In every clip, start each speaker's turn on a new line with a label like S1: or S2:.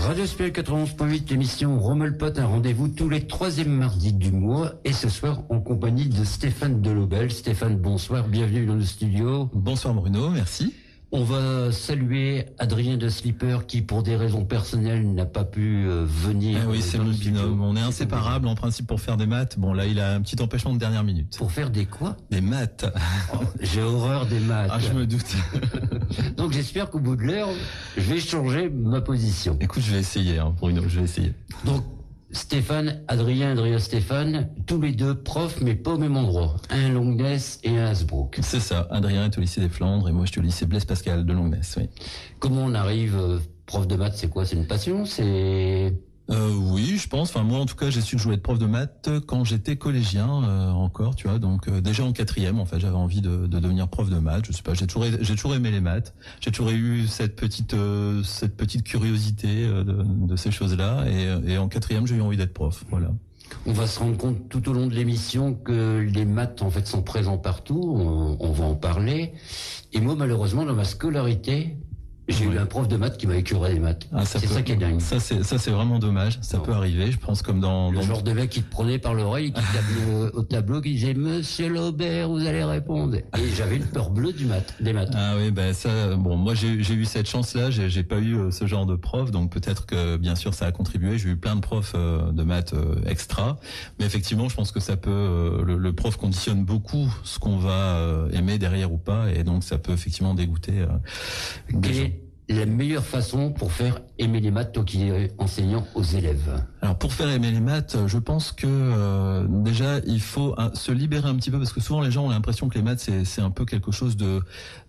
S1: Radio Spiel 91.8, l'émission Rommelpot, un rendez-vous tous les troisièmes mardis du mois. Et ce soir, en compagnie de Stéphane Delobel. Stéphane, bonsoir, bienvenue dans le studio.
S2: Bonsoir Bruno, merci.
S1: On va saluer Adrien de Slipper qui, pour des raisons personnelles, n'a pas pu venir.
S2: Ah oui, c'est mon binôme. On est inséparables en principe pour faire des maths. Bon, là, il a un petit empêchement de dernière minute.
S1: Pour faire des quoi?
S2: Des maths.
S1: Oh, j'ai horreur des maths.
S2: Ah, je me doute.
S1: Donc j'espère qu'au bout de l'heure, je vais changer ma position.
S2: Écoute, je vais essayer, Bruno, je vais essayer.
S1: Donc, Stéphane, Adrien, Stéphane, tous les deux profs, mais pas au même endroit. Un Longness et un Hasbrook.
S2: C'est ça. Adrien est au lycée des Flandres et moi, je suis au lycée Blaise Pascal de Longness, oui.
S1: Comment on arrive, prof de maths, c'est quoi? C'est une passion?
S2: Oui, je pense. Enfin, moi, en tout cas, j'ai su que je voulais être prof de maths quand j'étais collégien encore, tu vois. Donc, déjà en quatrième, en fait, j'avais envie de devenir prof de maths. Je sais pas, j'ai toujours aimé les maths. J'ai toujours eu cette petite curiosité de ces choses-là. Et en quatrième, j'ai eu envie d'être prof. Voilà.
S1: On va se rendre compte tout au long de l'émission que les maths, en fait, sont présents partout. On va en parler. Et moi, malheureusement, dans ma scolarité, j'ai eu un prof de maths qui m'a écœuré les maths.
S2: Ah,
S1: c'est ça qui est dingue.
S2: Ça c'est vraiment dommage. Ça peut arriver. Je pense comme dans
S1: le genre de mec qui te prenait par l'oreille, et qui tapait au tableau, qui disait Monsieur Laubert, vous allez répondre. Et j'avais une peur bleue des maths.
S2: Ah oui, ben ça. Bon, moi j'ai eu cette chance-là. J'ai pas eu ce genre de prof, donc peut-être que bien sûr ça a contribué. J'ai eu plein de profs de maths extra, mais effectivement, je pense que ça peut. Le prof conditionne beaucoup ce qu'on va aimer derrière ou pas, et donc ça peut effectivement dégoûter.
S1: La meilleure façon pour faire aimer les maths, toi qui es enseignant aux élèves?
S2: Alors pour faire aimer les maths, je pense que déjà il faut se libérer un petit peu, parce que souvent les gens ont l'impression que les maths c'est un peu quelque chose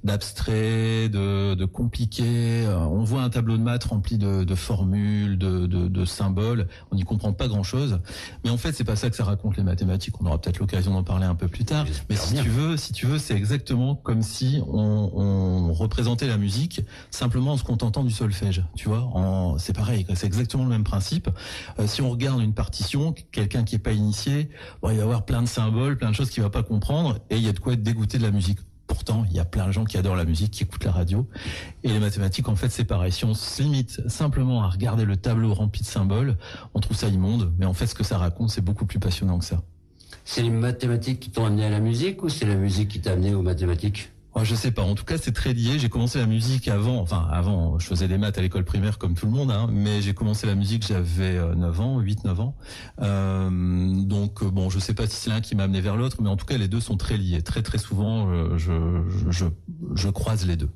S2: d'abstrait, de compliqué. On voit un tableau de maths rempli de formules, de symboles, on n'y comprend pas grand-chose. Mais en fait c'est pas ça que ça raconte les mathématiques. On aura peut-être l'occasion d'en parler un peu plus tard. Mais si tu veux, c'est exactement comme si on représentait la musique simplement en se contentant du solfège, tu vois. C'est pareil, c'est exactement le même principe. Si on regarde une partition, quelqu'un qui est pas initié, il va y avoir plein de symboles, plein de choses qu'il va pas comprendre, et il y a de quoi être dégoûté de la musique. Pourtant, il y a plein de gens qui adorent la musique, qui écoutent la radio. Et les mathématiques, en fait, c'est pareil. Si on se limite simplement à regarder le tableau rempli de symboles, on trouve ça immonde. Mais en fait, ce que ça raconte, c'est beaucoup plus passionnant que ça.
S1: C'est les mathématiques qui t'ont amené à la musique, ou c'est la musique qui t'a amené aux mathématiques?
S2: Je sais pas. En tout cas, c'est très lié. J'ai commencé la musique avant, je faisais des maths à l'école primaire comme tout le monde, mais j'ai commencé la musique, j'avais 8-9 ans. Donc, bon, je sais pas si c'est l'un qui m'a amené vers l'autre, mais en tout cas, les deux sont très liés. Très, très souvent, je croise les deux.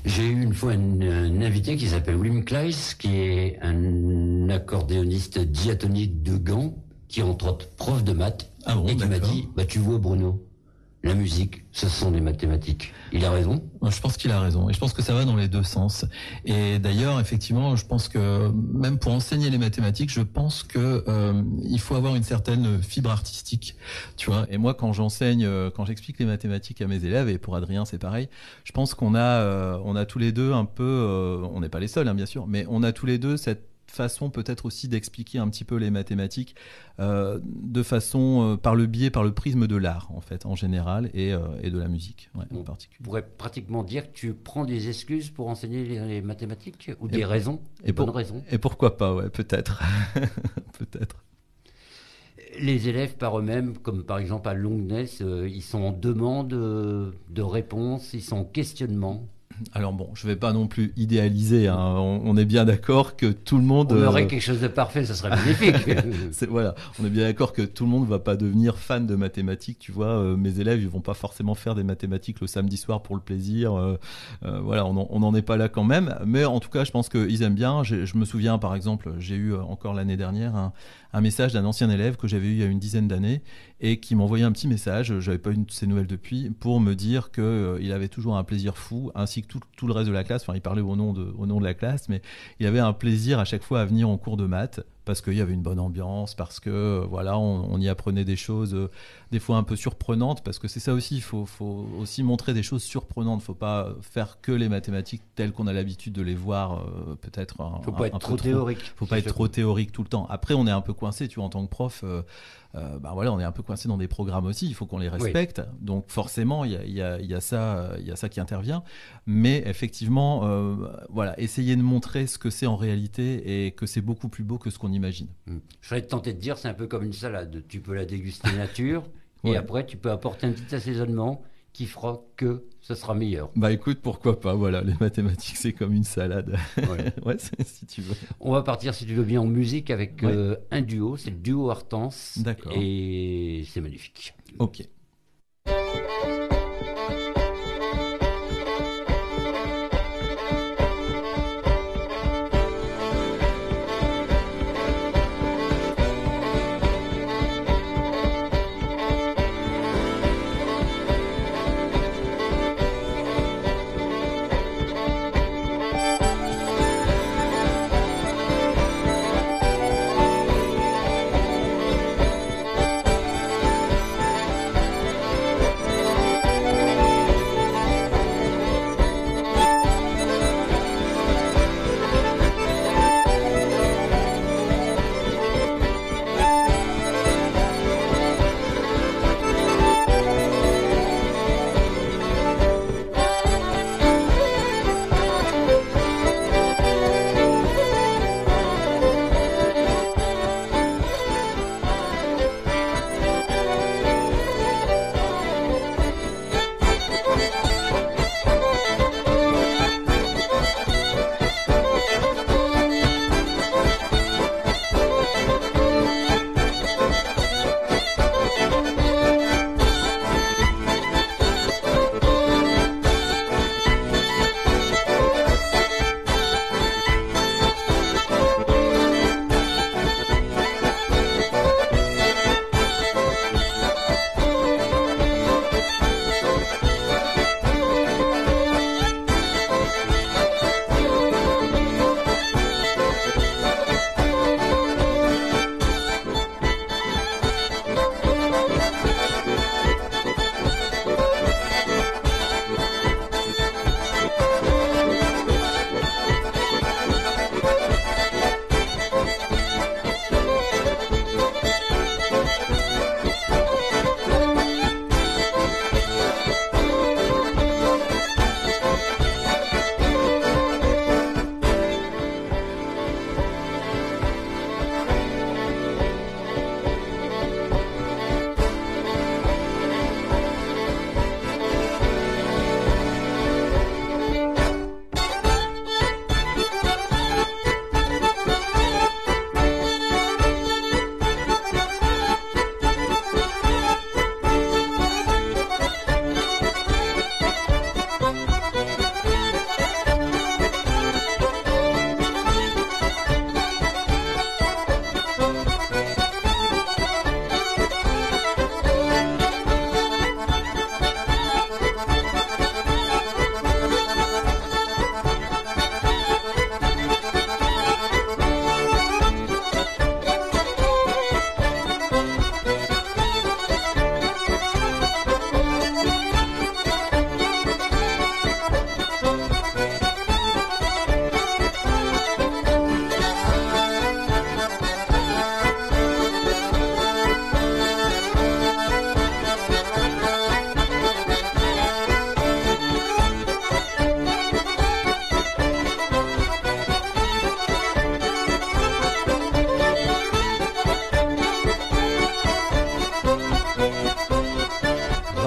S1: J'ai eu une fois un invité qui s'appelle Wim Kleiss, qui est un accordéoniste diatonique de Gand, qui est entre autres prof de maths, et qui m'a dit, tu vois Bruno, la musique, ce sont des mathématiques. Il a raison?
S2: Je pense qu'il a raison. Et je pense que ça va dans les deux sens. Et d'ailleurs, effectivement, je pense que même pour enseigner les mathématiques, je pense que il faut avoir une certaine fibre artistique. Tu vois. Et moi, quand j'explique les mathématiques à mes élèves, et pour Adrien, c'est pareil, je pense qu'on a tous les deux un peu, on n'est pas les seuls, bien sûr, mais on a tous les deux cette façon peut-être aussi d'expliquer un petit peu les mathématiques de façon par le prisme de l'art en fait en général et de la musique en particulier.
S1: On pourrait pratiquement dire que tu prends des excuses pour enseigner les mathématiques ou des raisons, bonnes raisons.
S2: Et pourquoi pas, peut-être. Peut-être.
S1: Les élèves par eux-mêmes, comme par exemple à Longness, ils sont en demande de réponse, ils sont en questionnement.
S2: Alors bon, je vais pas non plus idéaliser. On est bien d'accord que tout le monde.
S1: On aurait quelque chose de parfait, ça serait magnifique.
S2: Voilà, on est bien d'accord que tout le monde va pas devenir fan de mathématiques. Tu vois, mes élèves, ils vont pas forcément faire des mathématiques le samedi soir pour le plaisir. Voilà, on n'en est pas là quand même. Mais en tout cas, je pense qu'ils aiment bien. Je me souviens, par exemple, j'ai eu encore l'année dernière un message d'un ancien élève que j'avais eu il y a une dizaine d'années et qui m'envoyait un petit message. J'avais pas eu de ses nouvelles depuis pour me dire que il avait toujours un plaisir fou, ainsi que tout le reste de la classe. Enfin, il parlait au nom de la classe, mais il avait un plaisir à chaque fois à venir en cours de maths parce qu'il y avait une bonne ambiance, parce que voilà, on y apprenait des choses des fois un peu surprenantes, parce que c'est ça aussi, il faut aussi montrer des choses surprenantes. Faut pas faire que les mathématiques telles qu'on a l'habitude de les voir, peut-être.
S1: Faut pas être trop théorique.
S2: Faut pas être trop théorique tout le temps. Après, on est un peu coincé, tu vois, en tant que prof. voilà, on est un peu coincé dans des programmes aussi, il faut qu'on les respecte. Oui. Donc forcément, il y a ça qui intervient. Mais effectivement, voilà, essayer de montrer ce que c'est en réalité et que c'est beaucoup plus beau que ce qu'on imagine.
S1: Je serais tenté de dire, c'est un peu comme une salade. Tu peux la déguster nature et après tu peux apporter un petit assaisonnement qui fera que ce sera meilleur.
S2: Bah écoute, pourquoi pas, voilà, les mathématiques c'est comme une salade. Ouais, si tu veux.
S1: On va partir, si tu veux bien, en musique avec un duo, c'est le duo Hortense.
S2: D'accord.
S1: Et c'est magnifique.
S2: Ok.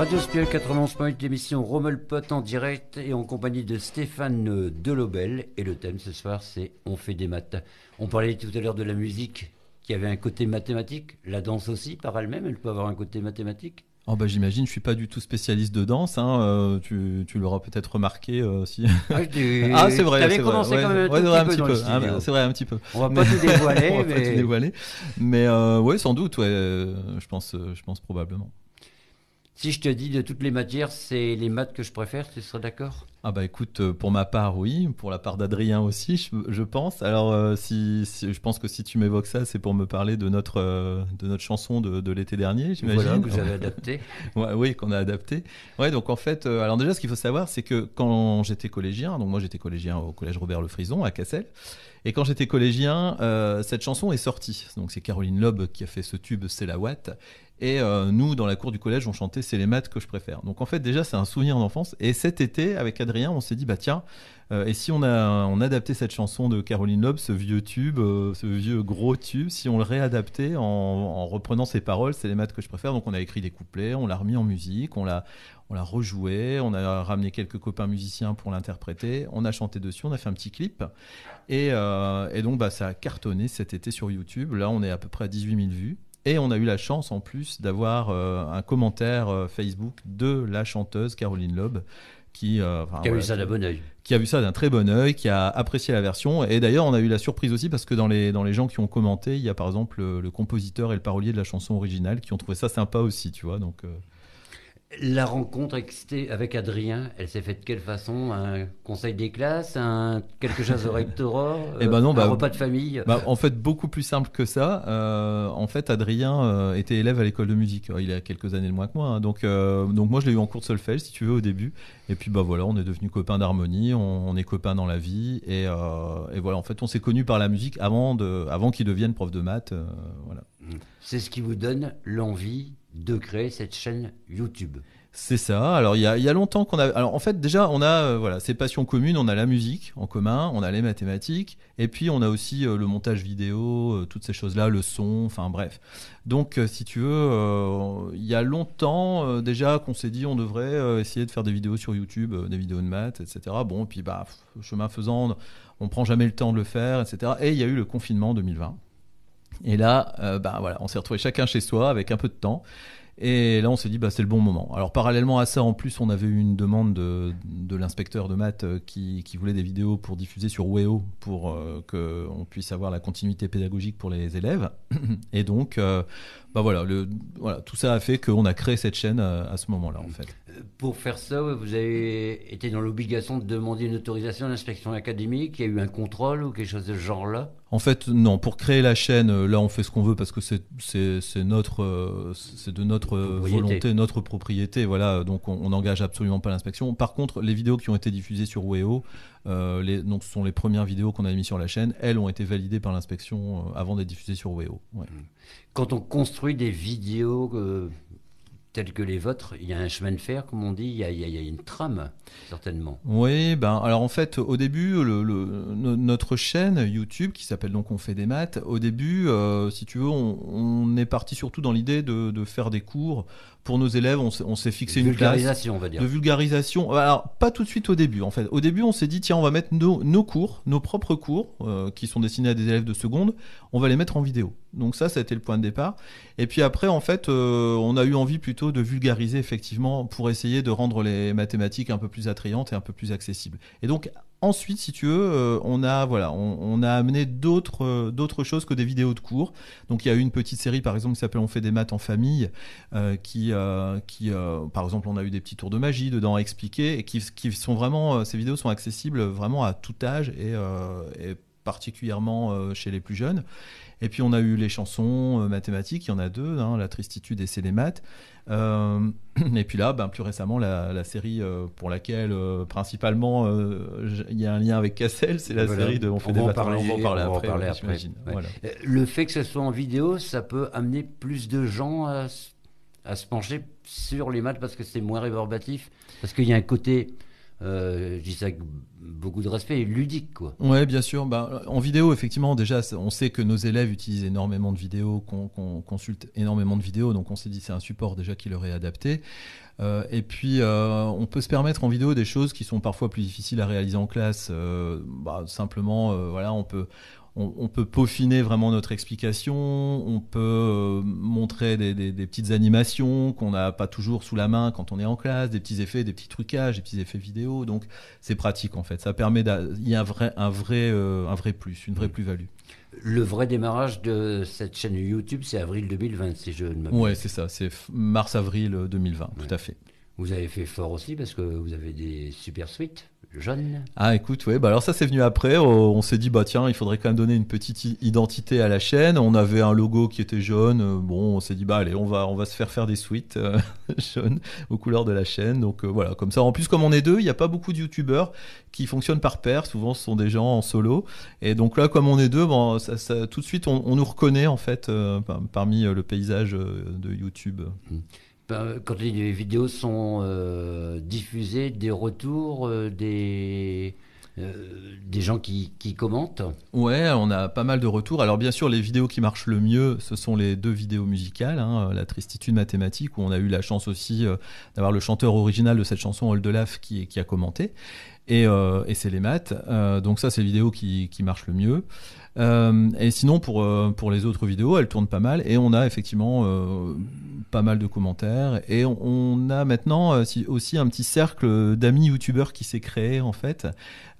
S1: Radio Spiel 91.8, l'émission Rommelpot en direct et en compagnie de Stéphane Delobel. Et le thème ce soir, c'est On fait des maths. On parlait tout à l'heure de la musique qui avait un côté mathématique. La danse aussi, par elle-même, elle peut avoir un côté mathématique.
S2: Oh bah j'imagine, je suis pas du tout spécialiste de danse, hein. Tu l'auras peut-être remarqué si.
S1: Ah c'est vrai. T'avais commencé quand même un petit peu.
S2: C'est vrai, un petit peu.
S1: On va pas tout dévoiler.
S2: On va pas tout dévoiler, mais ouais, sans doute, ouais. Je pense probablement.
S1: Si je te dis de toutes les matières, c'est les maths que je préfère, tu seras d'accord ?
S2: Ah bah écoute, pour ma part, oui. Pour la part d'Adrien aussi, je pense. Alors, si je pense que si tu m'évoques ça, c'est pour me parler de notre chanson de l'été dernier, j'imagine.
S1: Voilà, que vous avez adapté.
S2: Ouais, oui, qu'on a adapté. Ouais, donc en fait, alors déjà, ce qu'il faut savoir, c'est que quand j'étais collégien, donc moi j'étais collégien au collège Robert Le Frison à Cassel, Et quand j'étais collégien, cette chanson est sortie. Donc c'est Caroline Loeb qui a fait ce tube C'est la Watt. Et nous, dans la cour du collège, on chantait C'est les maths que je préfère. Donc en fait, déjà, c'est un souvenir d'enfance. Et cet été, avec Adrien, on s'est dit, bah tiens, et si on adaptait cette chanson de Caroline Loeb, ce vieux tube, ce vieux gros tube, si on le réadaptait en reprenant ses paroles, C'est les maths que je préfère. Donc on a écrit des couplets, on l'a remis en musique, on l'a rejoué, on a ramené quelques copains musiciens pour l'interpréter, on a chanté dessus, on a fait un petit clip. Et donc bah, ça a cartonné cet été sur YouTube. Là, on est à peu près à 18 000 vues. Et on a eu la chance en plus d'avoir un commentaire Facebook de la chanteuse Caroline Loeb qui a
S1: vu ça d'un bon œil.
S2: Qui a vu ça d'un très bon œil, qui a apprécié la version. Et d'ailleurs, on a eu la surprise aussi parce que dans les gens qui ont commenté, il y a par exemple le compositeur et le parolier de la chanson originale qui ont trouvé ça sympa aussi, tu vois. Donc,
S1: La rencontre avec Adrien, elle s'est faite de quelle façon? Un conseil des classes, quelque chose au rectorat, un repas de famille?
S2: En fait, beaucoup plus simple que ça. En fait, Adrien était élève à l'école de musique. Il a quelques années de moins que moi. Hein. Donc moi, je l'ai eu en cours de solfège, si tu veux, au début. Et puis voilà, on est devenus copains d'harmonie, on est copains dans la vie. Et voilà, en fait, on s'est connus par la musique avant qu'il devienne prof de maths. Voilà.
S1: C'est ce qui vous donne l'envie de créer cette chaîne YouTube.
S2: C'est ça. Alors il y a longtemps qu'on a. Alors en fait déjà on a ces passions communes. On a la musique en commun, on a les mathématiques, et puis on a aussi le montage vidéo, toutes ces choses-là, le son. Enfin bref. Donc si tu veux, il y a longtemps déjà qu'on s'est dit on devrait essayer de faire des vidéos sur YouTube, des vidéos de maths, etc. Bon, puis chemin faisant, on prend jamais le temps de le faire, etc. Et il y a eu le confinement en 2020. Et là, on s'est retrouvés chacun chez soi avec un peu de temps. Et là, on s'est dit, c'est le bon moment. Alors, parallèlement à ça, en plus, on avait eu une demande de l'inspecteur de maths qui voulait des vidéos pour diffuser sur Weo pour qu'on puisse avoir la continuité pédagogique pour les élèves. Et donc, tout ça a fait qu'on a créé cette chaîne à ce moment-là, en fait.
S1: Pour faire ça, vous avez été dans l'obligation de demander une autorisation à l'inspection académique. Il y a eu un contrôle ou quelque chose de ce genre-là?
S2: En fait, non. Pour créer la chaîne, là, on fait ce qu'on veut parce que c'est de notre volonté, notre propriété. Voilà. Donc, on n'engage absolument pas l'inspection. Par contre, les vidéos qui ont été diffusées sur Weo, donc ce sont les premières vidéos qu'on a mises sur la chaîne. Elles ont été validées par l'inspection avant d'être diffusées sur Weo. Ouais.
S1: Quand on construit des vidéos telles que les vôtres, il y a un chemin de fer, comme on dit, il y a une trame, certainement.
S2: Oui, alors en fait, au début, notre chaîne YouTube, qui s'appelle donc On fait des maths, au début, si tu veux, on est parti surtout dans l'idée de faire des cours pour nos élèves. On s'est fixé une classe
S1: on va dire.
S2: De vulgarisation. Alors, pas tout de suite au début, en fait. Au début, on s'est dit, tiens, on va mettre nos cours, nos propres cours, qui sont destinés à des élèves de seconde, on va les mettre en vidéo. Donc ça a été le point de départ. Et puis après, en fait, on a eu envie plutôt de vulgariser, effectivement, pour essayer de rendre les mathématiques un peu plus attrayantes et un peu plus accessibles. Et donc, ensuite, si tu veux, on a amené d'autres choses que des vidéos de cours. Donc, il y a eu une petite série, par exemple, qui s'appelle On fait des maths en famille, qui par exemple, on a eu des petits tours de magie dedans à expliquer, et qui sont vraiment, ces vidéos sont accessibles vraiment à tout âge et particulièrement chez les plus jeunes. Et puis on a eu les chansons mathématiques, il y en a deux, La Tristitude et C'est les maths. Et puis là, plus récemment, la série pour laquelle principalement il y a un lien avec Cassel, c'est la série de On fait des maths. On va en parler après. J'imagine.
S1: Ouais.
S2: Voilà.
S1: Le fait que ce soit en vidéo, ça peut amener plus de gens à se pencher sur les maths parce que c'est moins rébarbatif, parce qu'il y a un côté... je dis ça avec beaucoup de respect, ludique, quoi.
S2: Ouais, bien sûr. En vidéo, effectivement, déjà, on sait que nos élèves utilisent énormément de vidéos, qu'on consulte énormément de vidéos, donc on s'est dit c'est un support déjà qui leur est adapté. Et puis, on peut se permettre en vidéo des choses qui sont parfois plus difficiles à réaliser en classe. Simplement, on peut peaufiner vraiment notre explication, on peut montrer des petites animations qu'on n'a pas toujours sous la main quand on est en classe, des petits effets, des petits trucages, des petits effets vidéo. Donc c'est pratique en fait. Ça permet il y a un vrai plus, une vraie plus-value.
S1: Le vrai démarrage de cette chaîne YouTube, c'est avril 2020, si je ne m'abuse.
S2: Ouais, c'est ça, c'est mars-avril 2020, tout à fait.
S1: Vous avez fait fort aussi parce que vous avez des super suites. jaune.
S2: Ah écoute, ouais, bah alors ça c'est venu après. On s'est dit bah tiens, il faudrait quand même donner une petite identité à la chaîne. On avait un logo qui était jaune. Bon, on s'est dit bah allez, on va se faire des suites jaunes aux couleurs de la chaîne. Donc voilà, comme ça. En plus, comme on est deux, il n'y a pas beaucoup de youtubeurs qui fonctionnent par paire. Souvent, ce sont des gens en solo. Et donc là, comme on est deux, bon, ça tout de suite, on nous reconnaît en fait parmi le paysage de YouTube.
S1: Quand les vidéos sont diffusées, des retours, des gens qui commentent.
S2: Ouais, on a pas mal de retours. Alors bien sûr, les vidéos qui marchent le mieux, ce sont les 2 vidéos musicales, la Tristitude mathématique, où on a eu la chance aussi d'avoir le chanteur original de cette chanson, Oldelaf, qui a commenté. Et c'est les maths. Donc ça, c'est les vidéos qui marchent le mieux. Et sinon, pour les autres vidéos, elles tournent pas mal. Et on a effectivement pas mal de commentaires. Et on a maintenant aussi un petit cercle d'amis youtubeurs qui s'est créé, en fait.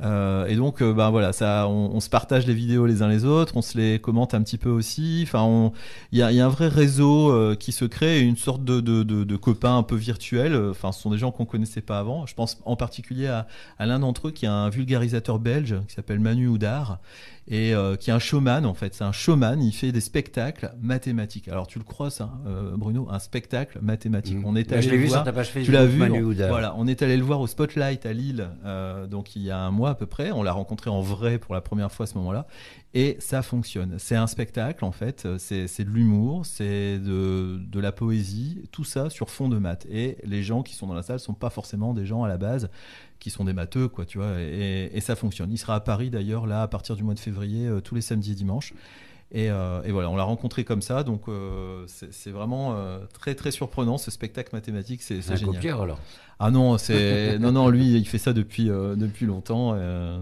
S2: Et donc, ben voilà, ça, on se partage les vidéos les uns les autres, on se les commente un petit peu aussi. Enfin, il y a un vrai réseau qui se crée, une sorte de copains un peu virtuels. Enfin, ce sont des gens qu'on connaissait pas avant. Je pense en particulier à l'un d'entre eux qui est un vulgarisateur belge qui s'appelle Manu Oudard et qui est un showman en fait. C'est un showman, il fait des spectacles mathématiques. Alors tu le crois ça, Bruno, un spectacle mathématique. On est allé
S1: je l'ai vu
S2: voir,
S1: sur ta page Facebook.
S2: tu l'as vu,
S1: Manu Oudard.
S2: voilà, on est allé le voir au Spotlight à Lille, donc il y a un mois à peu près. On l'a rencontré en vrai pour la première fois à ce moment-là. Et ça fonctionne. C'est un spectacle, en fait. C'est de l'humour, c'est de la poésie, tout ça sur fond de maths. Et les gens qui sont dans la salle sont pas forcément des gens à la base qui sont des matheux, quoi, tu vois. Et ça fonctionne. Il sera à Paris, d'ailleurs, là, à partir du mois de février, tous les samedis et dimanches. Et voilà, on l'a rencontré comme ça, donc c'est vraiment très très surprenant ce spectacle mathématique, c'est génial.
S1: Un copieur alors.
S2: Ah non, non, lui il fait ça depuis longtemps,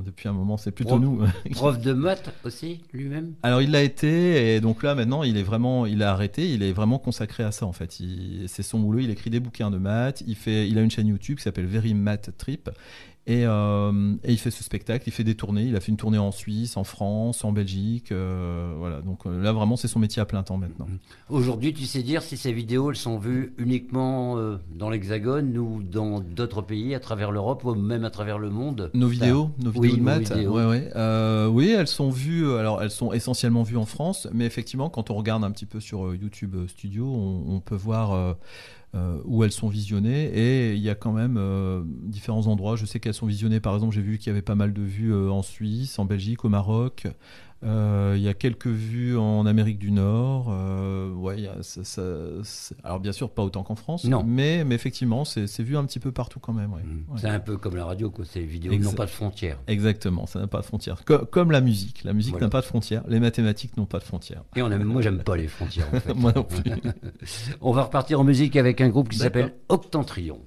S2: depuis un moment, c'est plutôt nous.
S1: Prof de maths aussi lui-même.
S2: Alors il l'a été, et donc là maintenant il a arrêté, il est vraiment consacré à ça en fait. C'est son boulot, il écrit des bouquins de maths, il a une chaîne YouTube qui s'appelle Very Math Trip. Et il fait ce spectacle, il fait des tournées, il a fait une tournée en Suisse, en France, en Belgique, voilà. Donc là vraiment c'est son métier à plein temps maintenant.
S1: Aujourd'hui, tu sais dire si ces vidéos elles sont vues uniquement dans l'Hexagone ou dans d'autres pays à travers l'Europe ou même à travers le monde.
S2: Nos vidéos
S1: oui,
S2: de maths,
S1: vidéos.
S2: Oui, elles sont vues. Alors elles sont essentiellement vues en France, mais effectivement quand on regarde un petit peu sur YouTube Studio, on peut voir où elles sont visionnées, et il y a quand même différents endroits. Je sais qu'elles sont visionnées, par exemple j'ai vu qu'il y avait pas mal de vues en Suisse, en Belgique, au Maroc, il y a quelques vues en Amérique du Nord, ouais, alors bien sûr pas autant qu'en France, mais effectivement c'est vu un petit peu partout quand même, ouais.
S1: C'est un peu comme la radio, quoi. Ces vidéos n'ont pas de frontières.
S2: Exactement, ça n'a pas de frontières, comme la musique voilà. N'a pas de frontières, les mathématiques n'ont pas de frontières.
S1: Et moi j'aime pas les frontières en fait.
S2: Moi non plus.
S1: On va repartir en musique avec un groupe qui s'appelle Octentrion.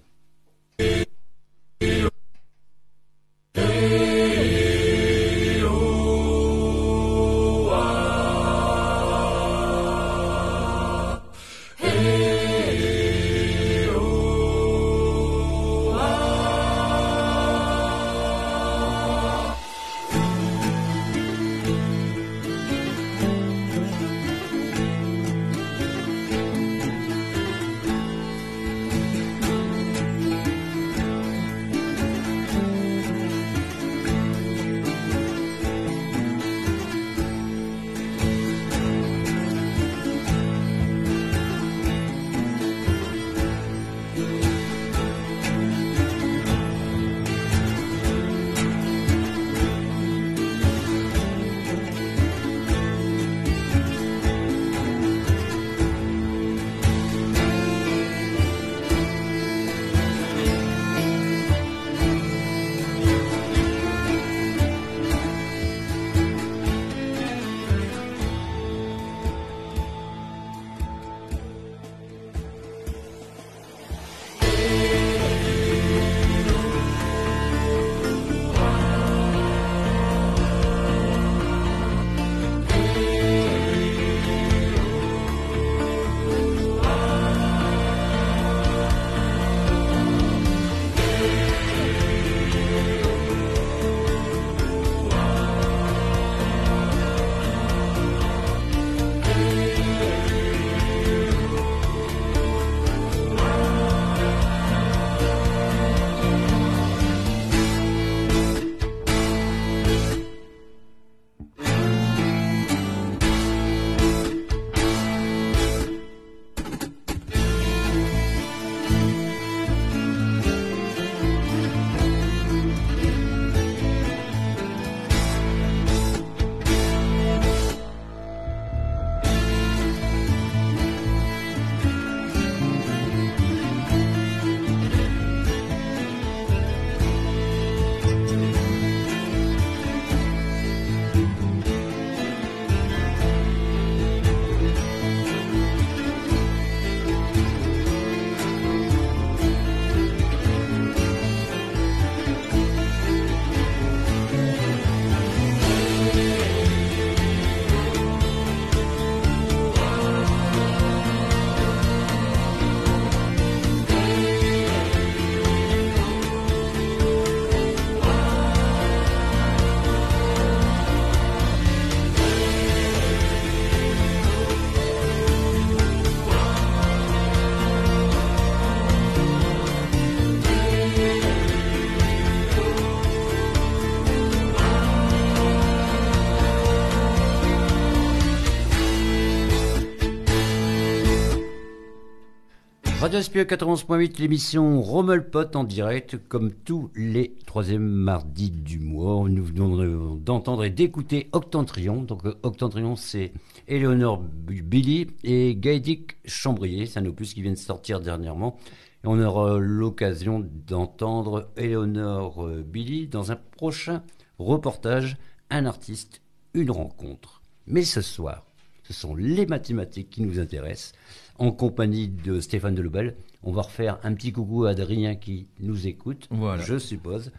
S1: Radio Spieux 91.8, l'émission Rommelpot en direct, comme tous les troisièmes mardis du mois. Nous venons d'entendre et d'écouter Octentrion. Donc Octentrion, c'est Éléonore Billy et Gaëdic Chambrier. C'est un opus qui vient de sortir dernièrement. Et on aura l'occasion d'entendre Éléonore Billy dans un prochain reportage, un artiste, une rencontre. Mais ce soir, ce sont les mathématiques qui nous intéressent. En compagnie de Stéphane Delobel, on va refaire un petit coucou à Adrien qui nous écoute, voilà. Je suppose.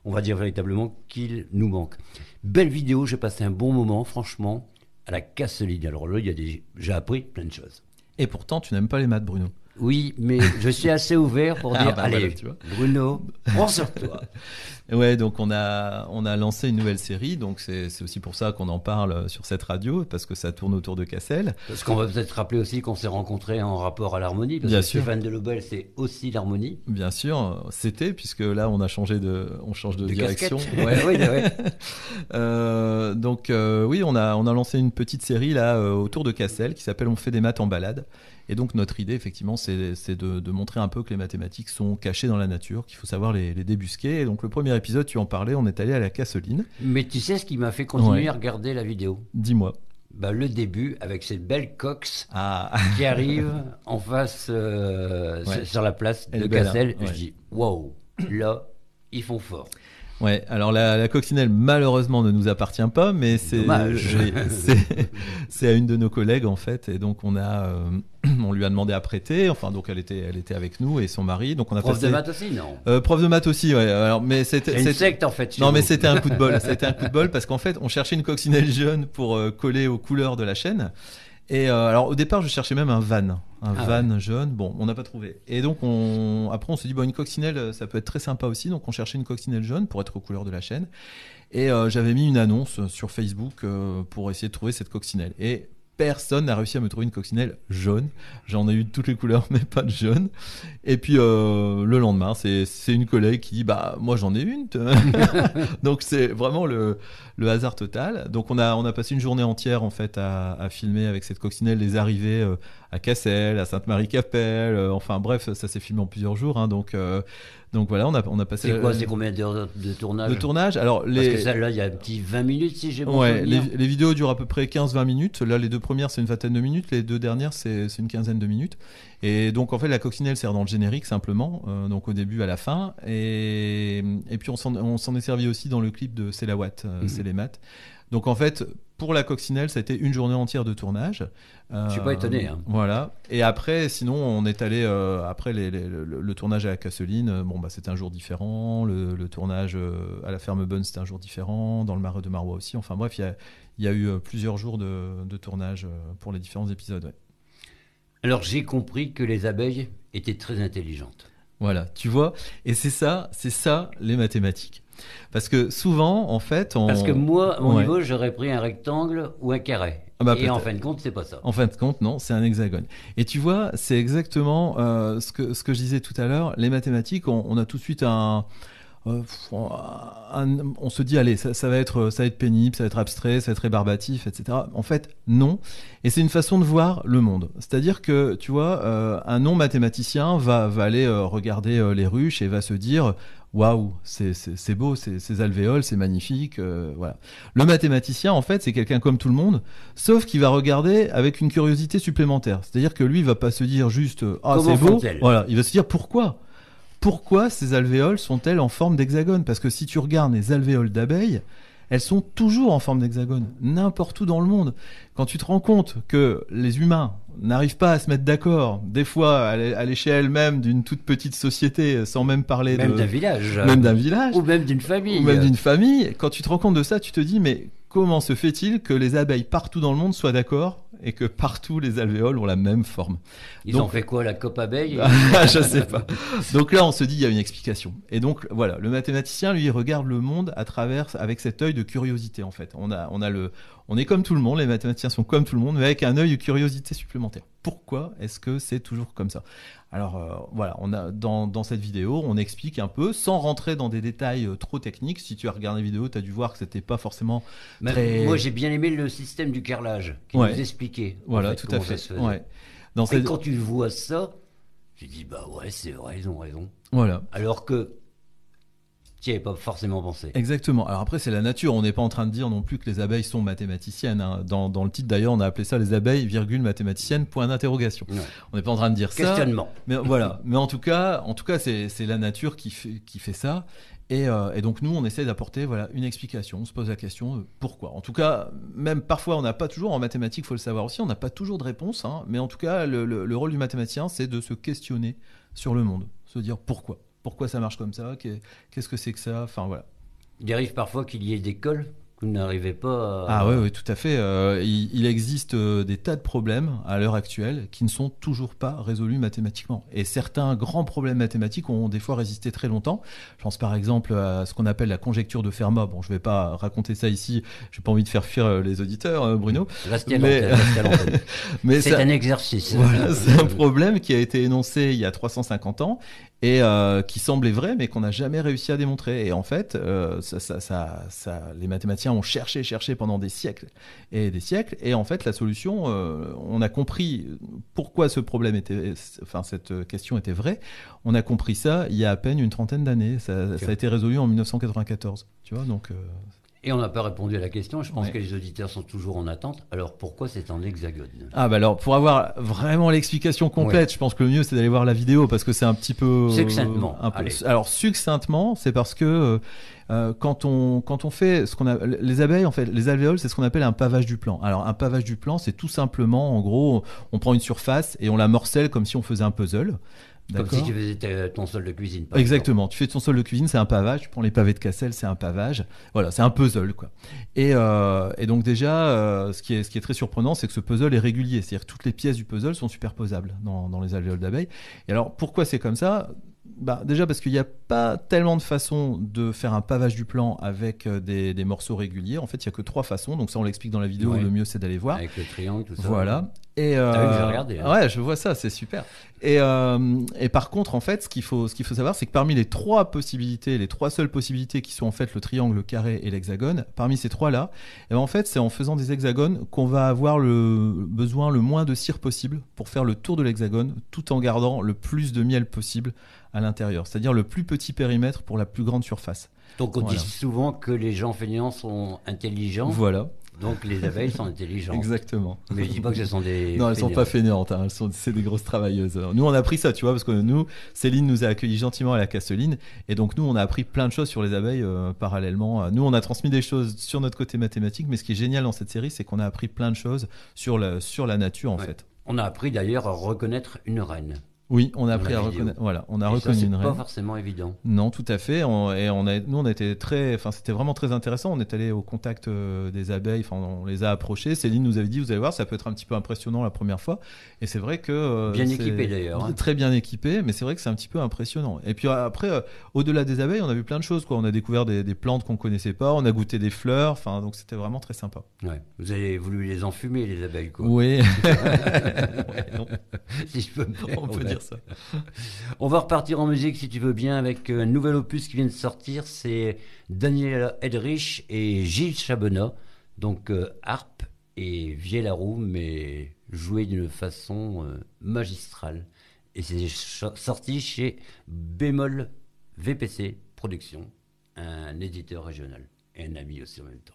S1: On va dire véritablement qu'il nous manque. Belle vidéo, j'ai passé un bon moment, franchement, à la Casseline. Alors là, j'ai appris plein de choses.
S2: Et pourtant, tu n'aimes pas les maths, Bruno.
S1: Oui, mais je suis assez ouvert pour dire, allez, voilà, tu vois. Bruno, prends sur toi.
S2: Ouais, donc on a lancé une nouvelle série, donc c'est aussi pour ça qu'on en parle sur cette radio, parce que ça tourne autour de Cassel.
S1: Parce qu'on va peut-être rappeler aussi qu'on s'est rencontrés en rapport à l'harmonie, parce
S2: Bien
S1: que
S2: sûr.
S1: Stéphane Delobel, c'est aussi l'harmonie.
S2: Bien sûr, puisque là on change de direction.
S1: Ouais.
S2: Donc oui, on a lancé une petite série là autour de Cassel qui s'appelle On fait des maths en balade. Et donc notre idée, effectivement, c'est de montrer un peu que les mathématiques sont cachées dans la nature, qu'il faut savoir les débusquer. Et donc le premier épisode, tu en parlais, on est allé à la Casseline.
S1: Mais tu sais ce qui m'a fait continuer à regarder la vidéo ?
S2: Dis-moi.
S1: Le début, avec cette belle cox qui arrive en face sur la place de Cassel. Je dis, waouh, là, ils font fort.
S2: Ouais, alors la coccinelle malheureusement ne nous appartient pas, mais c'est à une de nos collègues en fait, et donc on lui a demandé à prêter. Enfin donc elle était avec nous et son mari. Donc on a
S1: prof de maths aussi, non
S2: prof de maths aussi, ouais. Alors mais
S1: c'est une secte en fait.
S2: Non mais c'était un coup de bol. C'était un coup de bol parce qu'en fait on cherchait une coccinelle jaune pour coller aux couleurs de la chaîne. Et alors au départ je cherchais même un van jaune. Bon, on n'a pas trouvé. Et donc après on s'est dit une coccinelle ça peut être très sympa aussi. Donc on cherchait une coccinelle jaune pour être aux couleurs de la chaîne. Et j'avais mis une annonce sur Facebook pour essayer de trouver cette coccinelle. Et personne n'a réussi à me trouver une coccinelle jaune. J'en ai eu de toutes les couleurs, mais pas de jaune. Et puis le lendemain, c'est une collègue qui dit moi j'en ai une. Donc c'est vraiment le hasard total. Donc on a passé une journée entière en fait à filmer avec cette coccinelle les arrivées à Cassel, à Sainte-Marie-Capelle. Enfin bref, ça s'est filmé en plusieurs jours. Hein, donc voilà, on a passé.
S1: C'est combien d'heures de tournage ?
S2: De tournage, alors
S1: parce que celle-là, il y a un petit 20 minutes si j'ai bon souvenir.
S2: Les vidéos durent à peu près 15-20 minutes. Là, les deux premières, c'est une vingtaine de minutes. Les deux dernières, c'est une quinzaine de minutes. Et donc, en fait, la coccinelle sert dans le générique, simplement. Donc, au début, à la fin. Et puis, on s'en est servi aussi dans le clip de C'est la Watt, C'est les maths. Donc, en fait, pour la coccinelle, ça a été une journée entière de tournage.
S1: Je suis pas étonné. Hein.
S2: Voilà. Et après, sinon, on est allé après le tournage à la Casseline. C'était un jour différent. Le tournage à la ferme Bonne, c'était un jour différent. Dans le Marais de Marois aussi. Enfin bref, il y a eu plusieurs jours de tournage pour les différents épisodes. Ouais.
S1: Alors j'ai compris que les abeilles étaient très intelligentes.
S2: Voilà, tu vois. Et c'est ça les mathématiques. Parce que souvent, en fait,
S1: Parce que moi, à mon niveau, j'aurais pris un rectangle ou un carré. Et en fin de compte, c'est pas ça.
S2: En fin de compte, non, c'est un hexagone. Et tu vois, c'est exactement ce que je disais tout à l'heure. Les mathématiques, on a tout de suite on se dit allez, ça va être pénible, ça va être abstrait, ça va être rébarbatif, etc. En fait, non. Et c'est une façon de voir le monde. C'est-à-dire que, tu vois, un non mathématicien va aller regarder les ruches et va se dire waouh, c'est beau, ces alvéoles, c'est magnifique. Voilà. Le mathématicien, en fait, c'est quelqu'un comme tout le monde, sauf qu'il va regarder avec une curiosité supplémentaire. C'est-à-dire que lui, il va pas se dire juste c'est beau. Voilà, il va se dire pourquoi ces alvéoles sont-elles en forme d'hexagone ? Parce que si tu regardes les alvéoles d'abeilles, elles sont toujours en forme d'hexagone, n'importe où dans le monde. Quand tu te rends compte que les humains n'arrivent pas à se mettre d'accord, des fois à l'échelle même d'une toute petite société, sans même parler
S1: d'un village.
S2: Même d'un village.
S1: Ou même d'une famille.
S2: Quand tu te rends compte de ça, tu te dis, mais comment se fait-il que les abeilles partout dans le monde soient d'accord et que partout les alvéoles ont la même forme?
S1: Ils ont fait quoi, la COP abeille?
S2: Je sais pas. Donc là, on se dit, il y a une explication. Et donc, voilà, le mathématicien, lui, il regarde le monde avec cet œil de curiosité, en fait. On est comme tout le monde, les mathématiciens sont comme tout le monde, mais avec un œil de curiosité supplémentaire. Pourquoi est-ce que c'est toujours comme ça? Alors voilà, dans cette vidéo, on explique un peu, sans rentrer dans des détails trop techniques. Si tu as regardé la vidéo, tu as dû voir que c'était pas forcément très...
S1: Moi, j'ai bien aimé le système du carrelage, qui nous expliquait.
S2: Voilà, tout à fait. Ouais.
S1: Quand tu vois ça, Tu dis, bah ouais, c'est vrai, ils ont raison.
S2: Voilà.
S1: Alors que tu n'y avais pas forcément pensé.
S2: Exactement. Alors après, c'est la nature. On n'est pas en train de dire non plus que les abeilles sont mathématiciennes. Hein. Dans le titre, d'ailleurs, on a appelé ça les abeilles, mathématiciennes, point d'interrogation. Ouais. On n'est pas en train de dire
S1: questionnement.
S2: Ça. Mais voilà. Mais en tout cas, c'est la nature qui fait ça. Et donc nous, on essaie d'apporter une explication. On se pose la question pourquoi. En tout cas, même parfois, on n'a pas toujours en mathématiques, il faut le savoir aussi, on n'a pas toujours de réponse. Hein, mais en tout cas, le rôle du mathématicien, c'est de se questionner sur le monde, se dire pourquoi. Pourquoi ça marche comme ça? Qu'est-ce que c'est que ça? Enfin voilà.
S1: Il arrive parfois qu'il y ait des cols que vous n'arrivez pas à...
S2: Ah oui, tout à fait. Il existe des tas de problèmes à l'heure actuelle qui ne sont toujours pas résolus mathématiquement. Et certains grands problèmes mathématiques ont des fois résisté très longtemps. Je pense par exemple à ce qu'on appelle la conjecture de Fermat. Bon, je ne vais pas raconter ça ici. Je n'ai pas envie de faire fuir les auditeurs, Bruno.
S1: Restez à l'antenne. Mais c'est un exercice.
S2: Voilà, c'est un problème qui a été énoncé il y a 350 ans et qui semblait vrai, mais qu'on n'a jamais réussi à démontrer. Et en fait, les mathématiciens ont cherché pendant des siècles et des siècles. Et en fait, la solution, on a compris pourquoi ce problème cette question était vraie. On a compris ça il y a à peine une trentaine d'années. Ça a été résolu en 1994. Tu vois, donc.
S1: Et on n'a pas répondu à la question. Je pense que les auditeurs sont toujours en attente. Alors pourquoi c'est en hexagone?
S2: Ah bah alors pour avoir vraiment l'explication complète, je pense que le mieux c'est d'aller voir la vidéo parce que c'est un petit peu
S1: succinctement.
S2: Alors succinctement, c'est parce que quand on fait ce qu'on a les abeilles en fait, les alvéoles, c'est ce qu'on appelle un pavage du plan. Alors un pavage du plan, c'est tout simplement en gros, on prend une surface et on la morcelle comme si on faisait un puzzle.
S1: Comme si tu faisais ton sol de cuisine.
S2: Exactement. Tu fais ton sol de cuisine, c'est un pavage. Tu prends les pavés de Cassel, c'est un pavage. Voilà, c'est un puzzle, quoi. Et donc déjà, ce qui est très surprenant, c'est que ce puzzle est régulier. C'est-à-dire que toutes les pièces du puzzle sont superposables dans les alvéoles d'abeilles. Et alors, pourquoi c'est comme ça? Déjà parce qu'il n'y a pas tellement de façons de faire un pavage du plan avec des morceaux réguliers. En fait, il n'y a que 3 façons. Donc ça, on l'explique dans la vidéo. Ouais. Le mieux, c'est d'aller voir.
S1: Avec le triangle, tout ça.
S2: Voilà. Et
S1: t'as vu que j'ai regardé, hein.
S2: Ouais, je vois ça, c'est super. Et par contre, en fait, ce qu'il faut savoir, c'est que parmi les 3 possibilités, les 3 seules possibilités qui sont en fait le triangle, le carré et l'hexagone, parmi ces 3-là, en fait, c'est en faisant des hexagones qu'on va avoir besoin le moins de cire possible pour faire le tour de l'hexagone, tout en gardant le plus de miel possible à l'intérieur. C'est-à-dire le plus petit périmètre pour la plus grande surface.
S1: Donc on dit souvent que les gens feignants sont intelligents.
S2: Voilà.
S1: Donc les abeilles sont intelligentes.
S2: Exactement.
S1: Mais je dis pas que ce sont des...
S2: Non, elles sont pas feignantes, hein. C'est des grosses travailleuses. Nous, on a appris ça, tu vois, parce que nous, Céline nous a accueillis gentiment à la Casteline, et donc nous, on a appris plein de choses sur les abeilles parallèlement. Nous, on a transmis des choses sur notre côté mathématique, mais ce qui est génial dans cette série, c'est qu'on a appris plein de choses sur la nature, en fait.
S1: On a appris d'ailleurs à reconnaître une reine.
S2: Oui, on a appris à reconnaître. Voilà, on a reconnu une reine.
S1: C'est pas forcément évident.
S2: Non, tout à fait. Nous, on a été c'était vraiment très intéressant. On est allé au contact des abeilles. Enfin, on les a approchés. Céline nous avait dit, vous allez voir, ça peut être un petit peu impressionnant la première fois. Et c'est vrai que
S1: bien équipé d'ailleurs.
S2: Très bien équipé, mais c'est vrai que c'est un petit peu impressionnant. Et puis après, au-delà des abeilles, on a vu plein de choses, quoi. On a découvert des plantes qu'on connaissait pas. On a goûté des fleurs. Enfin, donc c'était vraiment très sympa.
S1: Ouais. Vous avez voulu les enfumer, les abeilles, quoi.
S2: Oui.
S1: Ouais, non. Si je peux me permettre.
S2: On peut dire ça.
S1: On va repartir en musique si tu veux bien avec un nouvel opus qui vient de sortir, c'est Daniel Edrich et Gilles Chabonat, donc harpe et vielle-à-roue, mais joué d'une façon magistrale. Et c'est sorti chez Bémol VPC Productions, un éditeur régional et un ami aussi en même temps.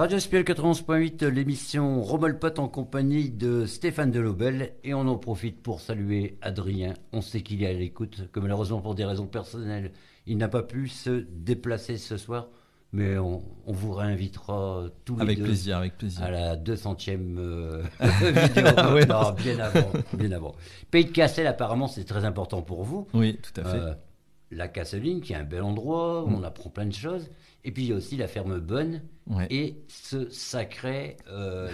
S1: Radio Spiel 91.8, l'émission Rommelpot en compagnie de Stéphane Delobel. Et on en profite pour saluer Adrien. On sait qu'il est à l'écoute, que malheureusement pour des raisons personnelles, il n'a pas pu se déplacer ce soir. Mais on vous réinvitera tous les deux.
S2: Avec plaisir.
S1: À la 200e vidéo. Ah ouais, non, bien avant. Pays de Cassel, apparemment, c'est très important pour vous.
S2: Oui, tout à fait.
S1: La Casseline, qui est un bel endroit, où on apprend plein de choses. Et puis il y a aussi la ferme Bonne et ce sacré